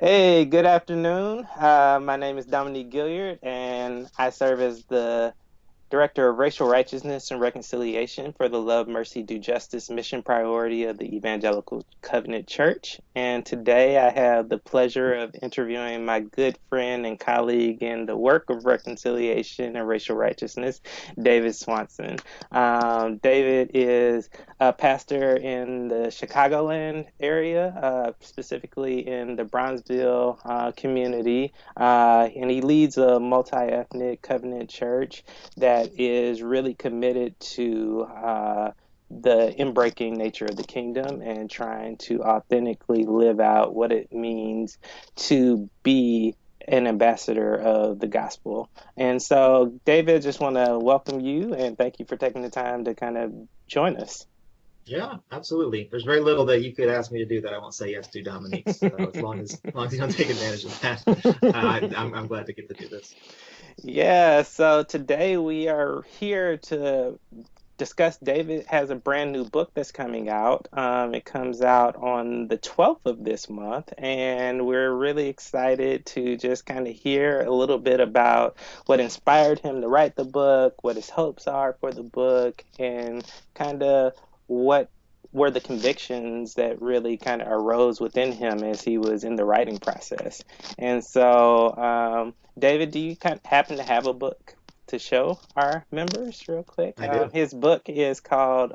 Hey, good afternoon. My name is Dominique Gilliard, and I serve as the Director of Racial Righteousness and Reconciliation for the Love, Mercy, Do Justice mission priority of the Evangelical Covenant Church. And today I have the pleasure of interviewing my good friend and colleague in the work of reconciliation and racial righteousness, David Swanson. David is a pastor in the Chicagoland area, specifically in the Bronzeville community, and he leads a multi-ethnic covenant church that is really committed to the inbreaking nature of the kingdom and trying to authentically live out what it means to be an ambassador of the gospel. And so, David, just want to welcome you and thank you for taking the time to kind of join us. Yeah, absolutely. There's very little that you could ask me to do that I won't say yes to, Dominique. So as long as you don't take advantage of that, I'm glad to get to do this. Yeah, so today we are here to discuss. David has a brand new book that's coming out. It comes out on the 12th of this month, and we're really excited to just kind of hear a little bit about what inspired him to write the book, what his hopes are for the book, and kind of what were the convictions that really kind of arose within him as he was in the writing process. And so, David, do you happen to have a book to show our members real quick? I do. His book is called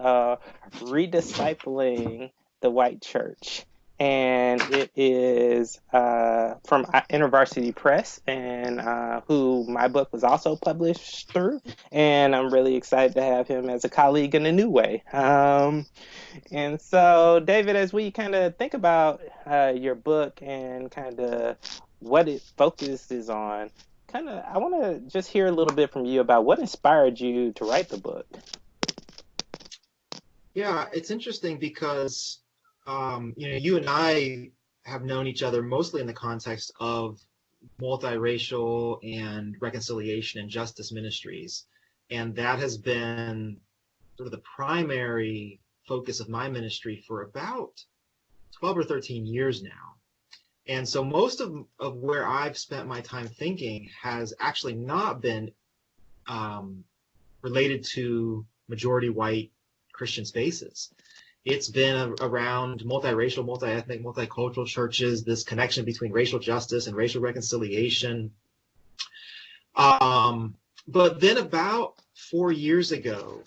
Rediscipling the White Church. And it is from InterVarsity Press, and who my book was also published through. And I'm really excited to have him as a colleague in a new way. And so, David, as we kind of think about your book and kind of what it focuses on, I want to just hear a little bit from you about what inspired you to write the book. Yeah, it's interesting because you and I have known each other mostly in the context of multiracial and reconciliation and justice ministries, and that has been sort of the primary focus of my ministry for about 12 or 13 years now. And so most of where I've spent my time thinking has actually not been um, related to majority white Christian spaces. It's been around multiracial, multi-ethnic, multicultural churches, this connection between racial justice and racial reconciliation. But then about 4 years ago,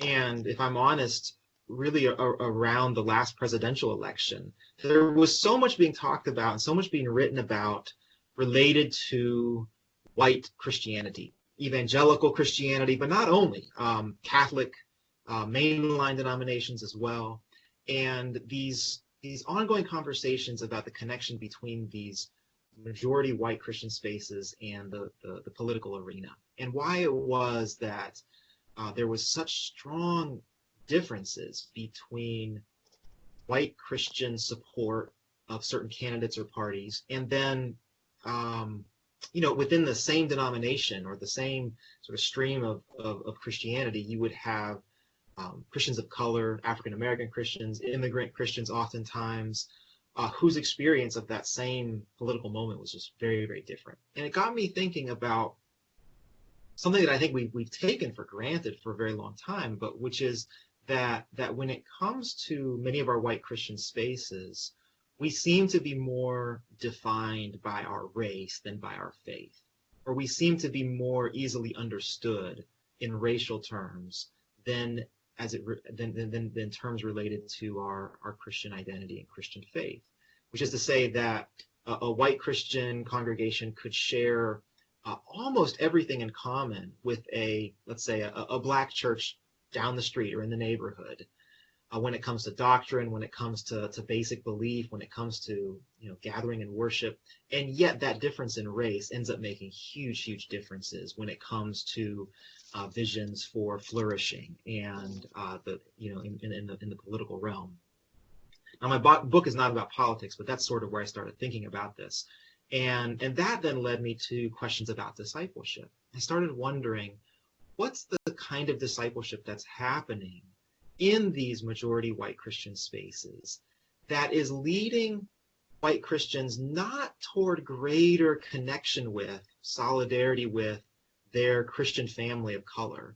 and if I'm honest, really around the last presidential election, there was so much being talked about and so much being written about related to white Christianity, evangelical Christianity, but not only, Catholic, mainline denominations as well, and these ongoing conversations about the connection between these majority white Christian spaces and the political arena, and why it was that there was such strong differences between white Christian support of certain candidates or parties, and then within the same denomination or the same sort of stream of Christianity, you would have Christians of color, African American Christians, immigrant Christians, oftentimes, whose experience of that same political moment was just very, very different. And it got me thinking about something that I think we've taken for granted for a very long time, but which is that when it comes to many of our white Christian spaces, we seem to be more defined by our race than by our faith, or we seem to be more easily understood in racial terms than than terms related to our Christian identity and Christian faith, which is to say that a white Christian congregation could share almost everything in common with let's say, a black church down the street or in the neighborhood, when it comes to doctrine, when it comes to basic belief, when it comes to gathering and worship, and yet that difference in race ends up making huge, huge differences when it comes to visions for flourishing and in the political realm. Now, my book is not about politics, but that's sort of where I started thinking about this. And that then led me to questions about discipleship. I started wondering, what's the kind of discipleship that's happening in these majority white Christian spaces that is leading white Christians not toward greater connection with, solidarity with their Christian family of color,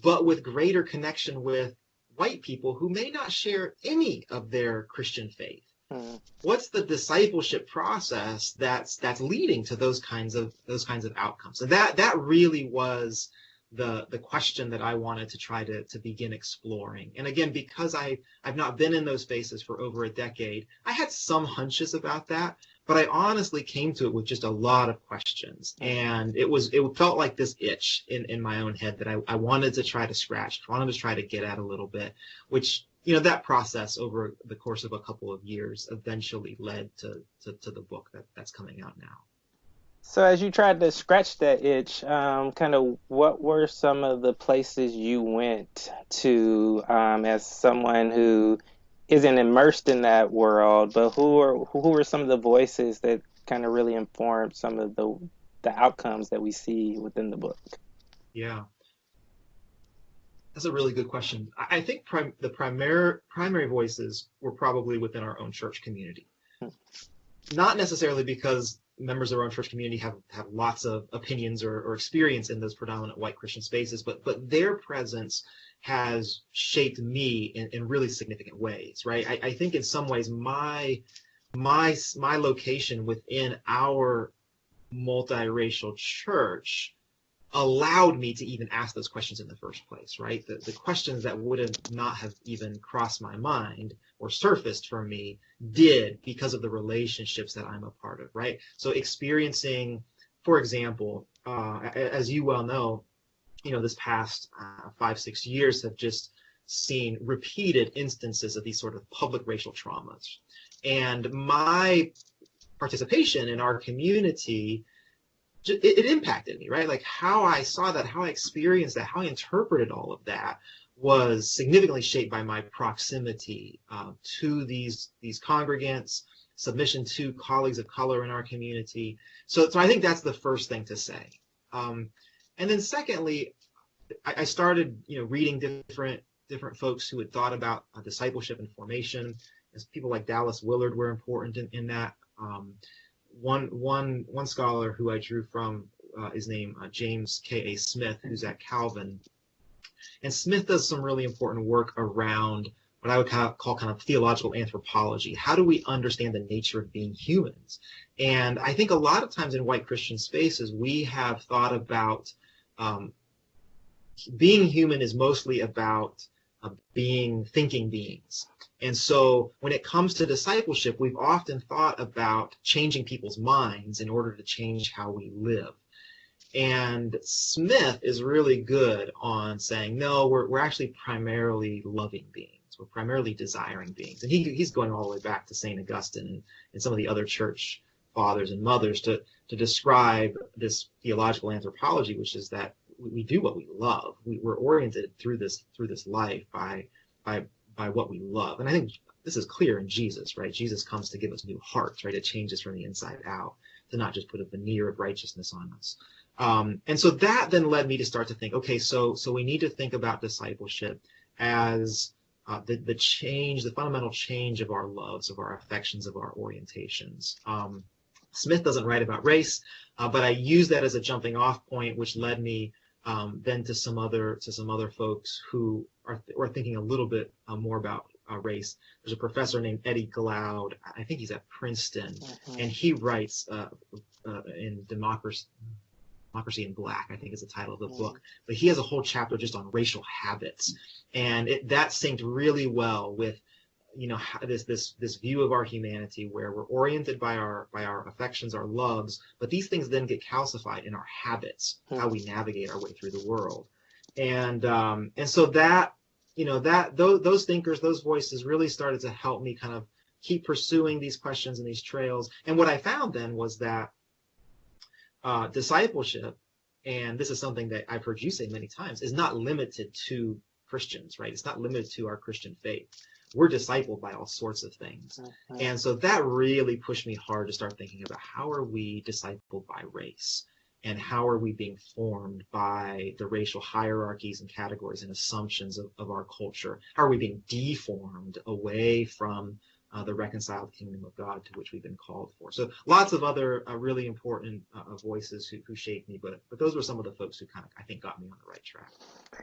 but with greater connection with white people who may not share any of their Christian faith. What's the discipleship process that's leading to those kinds of outcomes? And that really was the question that I wanted to try to begin exploring. And again, because I've not been in those spaces for over a decade, I had some hunches about that, but I honestly came to it with just a lot of questions. And it felt like this itch in my own head that I wanted to try to scratch, wanted to try to get at a little bit, which, that process over the course of a couple of years eventually led to the book that's coming out now. So as you tried to scratch that itch, kind of what were some of the places you went to as someone who isn't immersed in that world, but who are some of the voices that kind of really informed some of the outcomes that we see within the book? Yeah. That's a really good question. I think the primary voices were probably within our own church community. Not necessarily because members of our own church community have lots of opinions or experience in those predominant white Christian spaces, but their presence has shaped me in really significant ways, right? I think in some ways my location within our multiracial church allowed me to even ask those questions in the first place, right? The questions that would not have even crossed my mind or surfaced for me did because of the relationships that I'm a part of, right? So experiencing, for example, as you well know, this past 5-6 years have just seen repeated instances of these sort of public racial traumas. And my participation in our community, it impacted me, right? Like how I saw that, how I experienced that, how I interpreted all of that was significantly shaped by my proximity to these congregants, submission to colleagues of color in our community. So I think that's the first thing to say. And then secondly, I started, reading different folks who had thought about discipleship and formation. As people like Dallas Willard were important in that. One scholar who I drew from is named James K.A. Smith, who's at Calvin. And Smith does some really important work around what I would call kind of theological anthropology. How do we understand the nature of being humans? And I think a lot of times in white Christian spaces, we have thought about being human is mostly about being thinking beings. And so when it comes to discipleship, we've often thought about changing people's minds in order to change how we live. And Smith is really good on saying, no, we're actually primarily loving beings. We're primarily desiring beings. And he's going all the way back to St. Augustine and some of the other church fathers and mothers to describe this theological anthropology, which is that we do what we love. We're oriented through this life by what we love. And I think this is clear in Jesus, right? Jesus comes to give us new hearts, right? To change us from the inside out, to not just put a veneer of righteousness on us. And so that then led me to start to think, okay, so we need to think about discipleship as the fundamental change of our loves, of our affections, of our orientations. Smith doesn't write about race, but I use that as a jumping off point, which led me then to some other folks who are thinking a little bit more about race. There's a professor named Eddie Glaude. I think he's at Princeton, and he writes in Democracy in Black, I think is the title of the book. But he has a whole chapter just on racial habits, and that synced really well with this view of our humanity where we're oriented by our affections, our loves, but these things then get calcified in our habits, how we navigate our way through the world. And so that those thinkers, those voices really started to help me kind of keep pursuing these questions and these trails. And what I found then was that discipleship, and this is something that I've heard you say many times, is not limited to Christians, right? It's not limited to our Christian faith. We're discipled by all sorts of things. And so that really pushed me hard to start thinking about how are we discipled by race, and how are we being formed by the racial hierarchies and categories and assumptions of our culture? How are we being deformed away from the reconciled kingdom of God to which we've been called for. So lots of other really important voices who shaped me, but those were some of the folks who kind of, I think, got me on the right track.